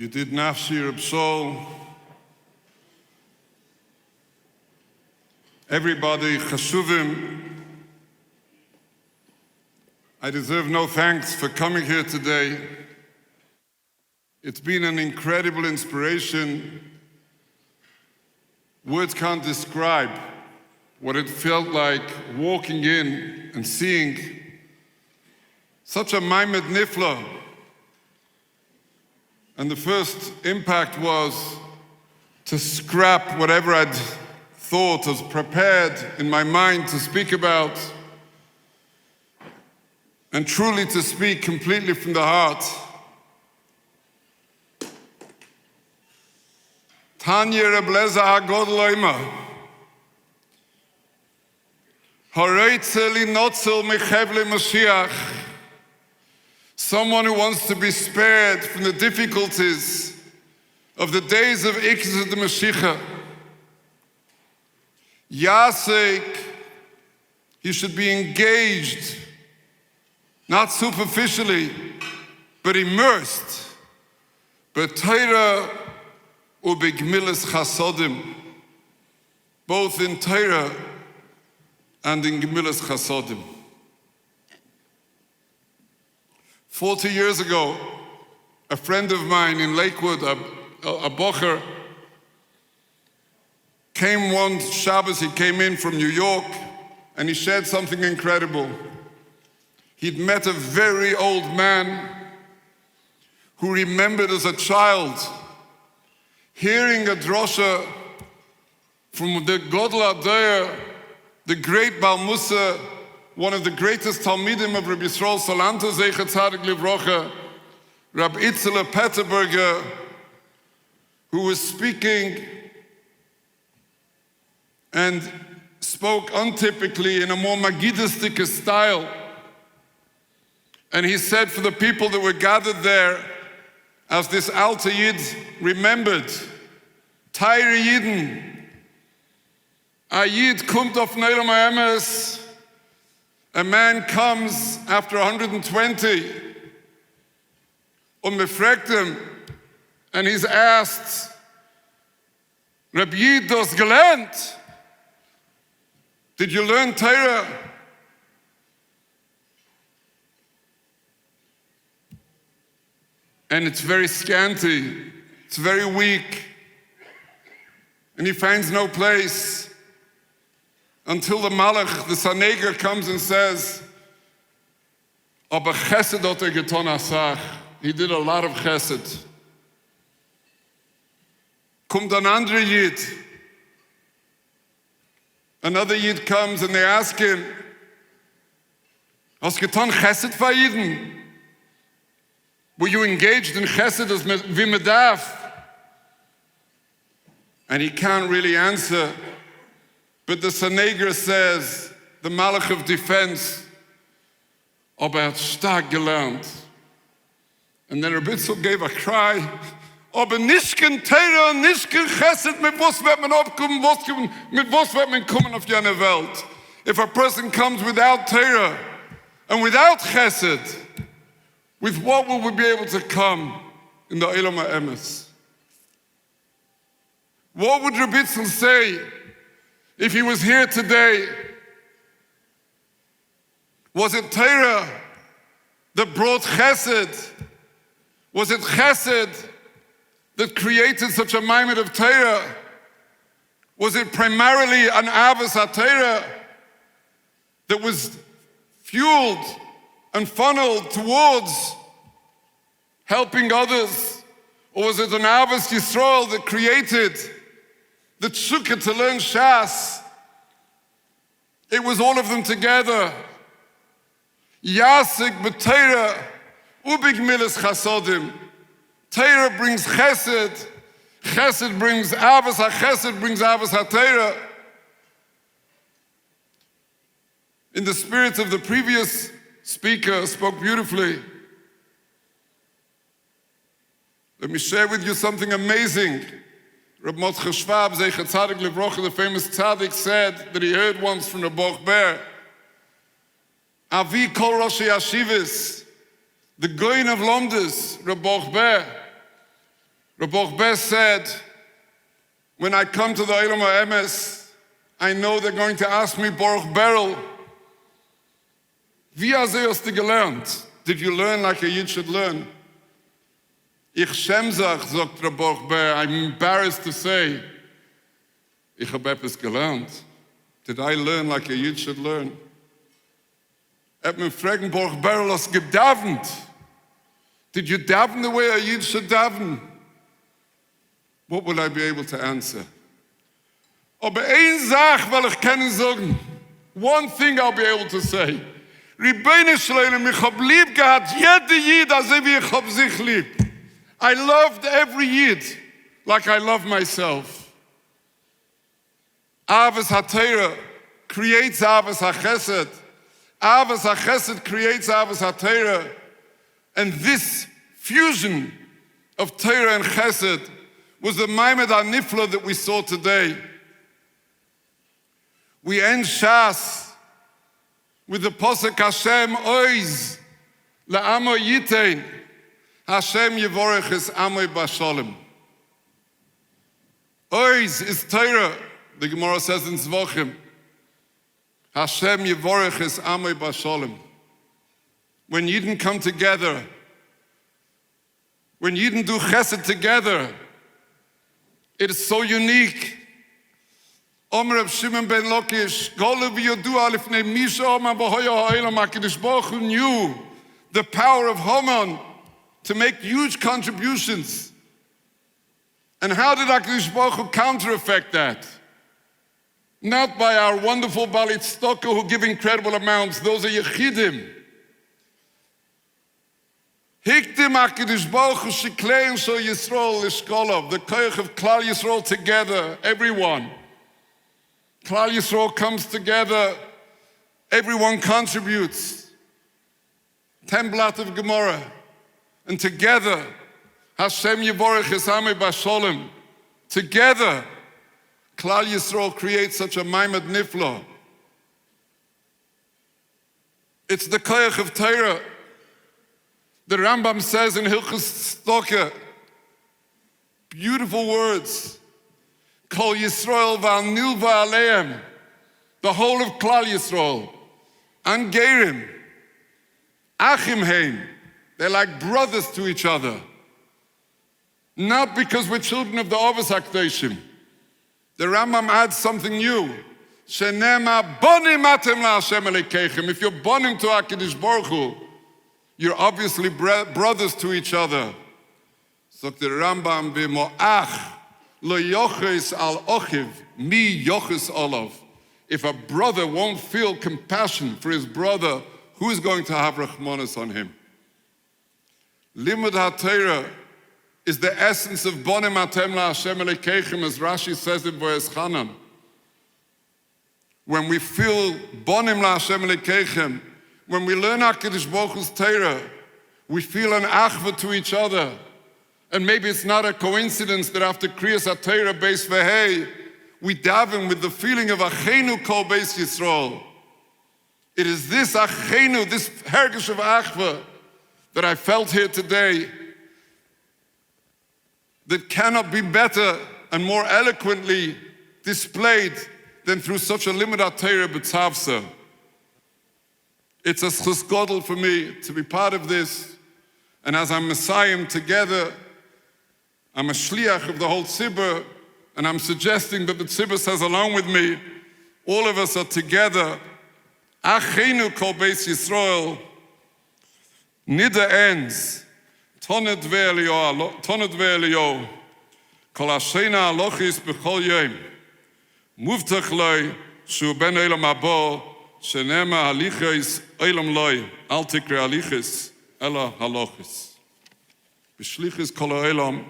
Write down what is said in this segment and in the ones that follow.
Yedid Nafshi Reb Sol, everybody, Chashuvim, I deserve no thanks for coming here today. It's been an incredible inspiration. Words can't describe what it felt like walking in and seeing such a Maimed Nifla. And the first impact was to scrap whatever I'd thought, was prepared in my mind to speak about, and truly to speak completely from the heart. Tanya Rebleza HaGodol Oima, Horeitze li notzel mechevle Mashiach, someone who wants to be spared from the difficulties of the days of Ikzah the Mashiach. Yasek, he should be engaged, not superficially, but immersed. But Torah ubigmilas chasodim, both in Torah and in Gemilas Chasodim. 40 years ago, a friend of mine in Lakewood, a bocher, came one Shabbos, he came in from New York, and he shared something incredible. He'd met a very old man who remembered as a child hearing a drosha from the Godel Adaya, the great Baal Musa, one of the greatest Talmidim of Rabbi Yisrael Salanter Zecher Tzadik Livrocha, Rabbi Itzele Petterberger, who was speaking and spoke untypically in a more Magidistic style. And he said for the people that were gathered there, as this Alter Yid remembered, Teire Yidden, a Yid kommt auf Neilem Ha'emes, a man comes after 120, und befragt him, and he's asked, Reb Yid, du hast gelernt? Did you learn Torah? And it's very scanty, it's very weak, and he finds no place until the Malach, the Saneger, comes and says, Aber chesed hat getan asach. He did a lot of chesed. Kommt an andere Yid. Another Yid comes and they ask him, Hast getan chesed für Yiden? Were you engaged in chesed as wie man darf? And he can't really answer. But the Saneger says, the Malach of defense, aber hat stark gelernt. And then Rabbi Itzul gave a cry, aber nicht kein Torah, nicht kein Chesed, mit was wird man aufkommen, mit was wird man kommen auf jene Welt? If a person comes without Torah and without Chesed, with what will we be able to come in the Olam Ha'emes? What would Rabbi Itzul say if he was here today? Was it Torah that brought Chesed? Was it Chesed that created such a Maimed of Torah? Was it primarily an Avos HaTorah that was fueled and funneled towards helping others? Or was it an Avos Yisrael that created the tzukah to learn Shas? It was all of them together. Yasik b'Torah ubigmilas chasodim. Torah brings chesed. Chesed brings avos ha-chesed, brings avos ha-Torah. In the spirit of the previous speaker spoke beautifully. Let me share with you something amazing. Reb Mordechai Schwab, Zecher Tzadik Livrocha, the famous tzaddik, said that he heard once from the Boch Ber, Avi kol Roshei Yashivas, the Goyin of Lomdes, Reb Boch Ber, Rabbi Bess said, when I come to the Olam HaEmes, I know they're going to ask me, Baruch Beryl, wie hast du gelernt? Did you learn like a Yid should learn? Ich schäm sich, sagt Rabbi Ber, I'm embarrassed to say, ich habe etwas gelernt. Did I learn like a Yid should learn? Me fragen, Baruch Beryl, hast du gedavnt? Did you daven the way a Yid should daven? What will I be able to answer? Aber ein Sach will ich können sagen. One thing I'll be able to say. Ribbeinu Shleim, ich hab lieb gehabt, jede Yid, als wie ich hab sich lieb. I loved every Yid like I love myself. Avos HaTorah creates Avos HaChesed. Avos HaChesed creates Avos HaTorah. And this fusion of Torah and Chesed was the Maimed HaNifla that we saw today. We end Shas with the Posek Hashem Oiz La'amo Yitein Hashem Yevorech es Amoy Basholem. Oiz is Torah, the Gemara says in Zvochim. Hashem Yevorech es Amoy Basholem. When Yidden come together, when Yidden do Chesed together, it is so unique. Omer Reb Shimon ben Lakish, Golu v'yodu alifnei misha Omer b'hoya ha'olam HaKadosh Baruch Hu knew the power of Haman to make huge contributions. And how did HaKadosh Baruch Hu counter-effect that? Not by our wonderful Balit Stoker who give incredible amounts. Those are Yechidim. Hiktim HaKadosh Baruch Hu sheklein shel Yisrael lishkolov. The koyach of Klal Yisrael together, everyone. Klal Yisrael comes together, everyone contributes. 10 blat of Gemara. And together, Hashem Yevorech es Amei Basholem. Together, Klal Yisrael creates such a Maimed Nifla. It's the koyach of Torah. The Rambam says in Hilchos Stoker, beautiful words. Kol Yisrael v'anilva aleim, the whole of Klal Yisrael, and Gerim, Achim heim, they're like brothers to each other. Not because we're children of the Avos HaKadoshim. The Rambam adds something new. Shenema bonim atem la'Hashem Elokeichem. If you're bonim to HaKadosh Baruch Hu, you're obviously brothers to each other. So the Rambam v'mo'ach lo yoches al ochiv mi yoches olav. If a brother won't feel compassion for his brother, who is going to have rachmanis on him? Limud HaTorah is the essence of bonim atem la'Hashem Elokeichem, as Rashi says in Boaz Chanan. When we feel bonim la'Hashem Elokeichem, when we learn HaKadosh Baruch Hu's Torah, we feel an achva to each other. And maybe it's not a coincidence that after Kriyas HaTorah Beis Vehei, we daven with the feeling of Achenu Kol Beis Yisrael. It is this Achenu, this hergish of achva, that I felt here today, that cannot be better and more eloquently displayed than through such a limud HaTorah b'tzavsa. It's a schus gadol for me to be part of this, and as I'm Messiah together, I'm a shliach of the whole tzibur, and I'm suggesting that the tzibur says along with me, all of us are together. Achenu kol beis Yisrael, nida ends, tonet ve'elio, kol hashena alochis b'chol yom, muvtach loi, shu ben olam habo, shenema halichis olam loi, al tikre halichis, ela halochis. B'shlichis kol ha'olam,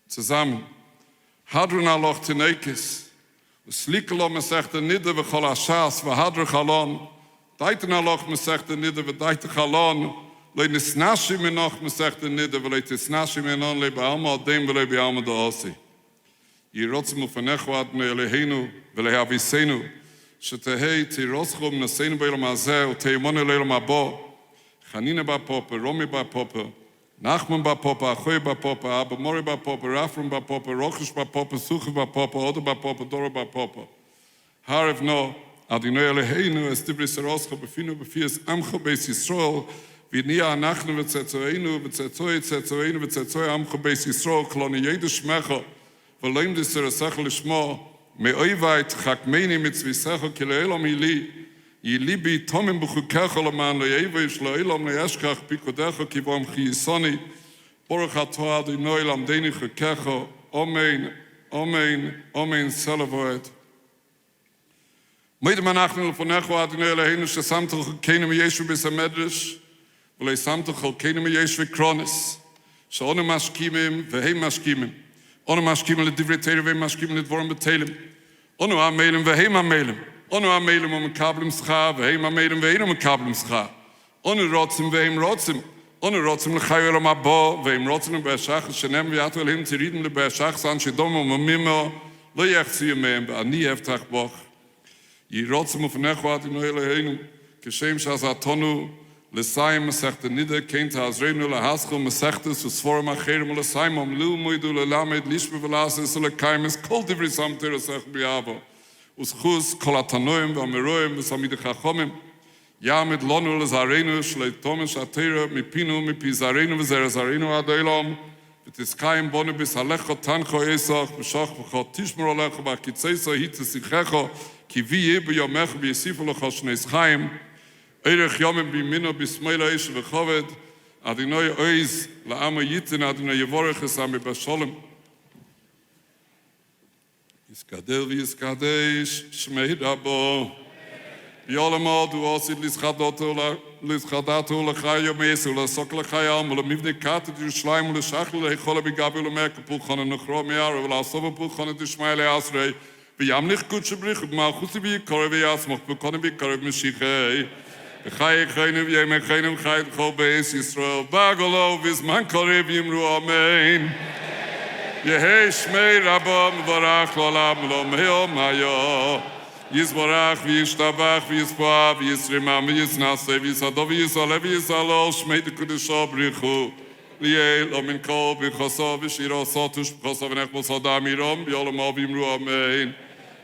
zusammen. Hadron aloch tinekis, uslikelo mesechte nidde v'chol hashas, v'hadrich alon, daiten aloch mesechte nidde v'daitich alon, loi nisnashi menoch mesechte nidde, v'loi tisnashi menon loi ba'alma adem v'loi ba'alma da'osi. Yirotzim ufanechu adne Eloheinu v'lei avisenu, shetehei tirotzchom naseinu b'elam hazeh, u'teimonu l'elam habo, chanina ba'pope, romi ba'pope, Nachman ba Papa, Achoy ba Papa, Abba Mori ba Papa, Rafram ba Papa, Rochesh ba Papa, Suche ba Papa, Oda ba Papa, Dora ba Papa. Harav no, Adonai Eloheinu, es Dibris Eroscha, Befinu Befias Amcha Beis Yisrael, V'nia Anachnu v'Tzetzoeinu, V'Tzetzoeinu v'Tzetzoe Amcha Beis Yisrael, Koloni Yedu Shmecha, V'loim Diseresecha Lishmo, Me'oivait Chakmeini Mitzvisecha, Kile'elam Ili, Yilibi Tomim B'chukecha Laman, Le'evish Le'elam Le'eshkach, Bikodecha Kivom Chiyisoni, Baruch Atah Adonai Lamdeni Chukecha, Amen, Amen, Amen, Selavoet. Moed manachnu lefonecho Adonai Eloheinu shesamtach keinu miyeshu b'samedrish v'lei samtach keinu miyeshu v'kronis she'onu mashkimim v'heim mashkimim onu mashkimim l'divrei Torah v'heim mashkimim l'dvorim b'telim onu amelim v'heim amelim onu amelim u'mekablim scha v'heim amelim v'heinu mekablim scha onu rotzim v'heim rotzim onu rotzim l'chayu elam haba v'heim rotzim l'be'ashach shenem v'yatu elhim tiridim l'be'ashach san shedom u'mamimo lo yechzi yameim b'ani eftach boch Yirotzim u'fnecho Adonai Eloheinu, Kishem Shas-a-Thonu, L'sayim Masechta Nida, Kenta Azreinu L'haschel Masechtas, V'sforim Acherim L'sayim Omlu Moidu L'lamed, Lishbe V'lasis L'kaimis, Kol Divri Samter Asech B'yavo, U'schus Kol Atanoim V'amiroim V'samid Chachomim, Yamid Lonu L'zareinu, Shlei Tomesh Atera, Mipinu, Mipi Zareinu V'zer Zareinu Adoilom, V'tiskayim Bonu B'salecho Tancho Esach, B'shach V'chot Tishmor Alecho V'akitzeisa Hitzesichecho, כי וי ביומך ויסיפו לך שניס חיים, ערך יומם בימינו בשמאל האיש וחובד, אדוני אויז לעם היתן, אדוני יבורך עשמי בשולם. יסקדל ויסקדש שמי רבו. ביולמו דו עושית לזכדתו לך יומס ולעסוק לך ים ולמבנה קטת ירושלים ולשחל להיכול בגבי ולמקה פולחון הנכרו מיער ולעשוב פולחון דשמי לעשרי וימליך קודש בריך ובמלכות ויקורב ויעצמוך בקודם ויקורב משיחי וחי חיינו וימי חיינו וחי בכל בייס ישראל בגולו בזמן קורב ימרו אמן יהי שמי רבו מבורך לעולם ולא מהיום היו יזבורך וישתבח ויספוע ויסרימם ויסנסה ויסעדו ויסעלה ויסעלו שמי דקודשו בריחו ליאל ומן כל ברכוסו ושירו סוטוש ברכוסו ונחמוסו דאמירום ביולמו וימרו אמן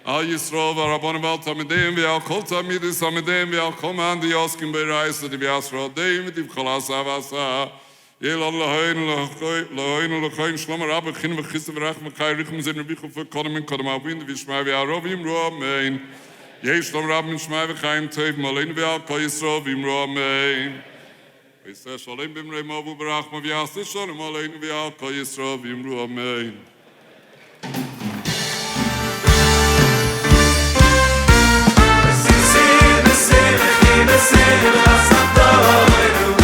על ישרו והרבון ועל תלמידיהם ועל כל תלמידי תלמידיהם ועל כל מאן דיוסקים ברייס ודיביאסרו דיים ודבכל עשה ועשה יאללה להוינו לחיים שלום הרב וכין וחיסה ורחם וחי ריחם זין רביחו וקודם מן קודם אבין וישמע והרוב ימרו אמן יהי שלום רב מן שמע וחיים טוב מעלינו ועל כל ישרו וימרו אמן ויעשה שלום במרימו וברחמו ויעשה שלום עלינו ועל כל ישרו וימרו אמן Shas-a-Thon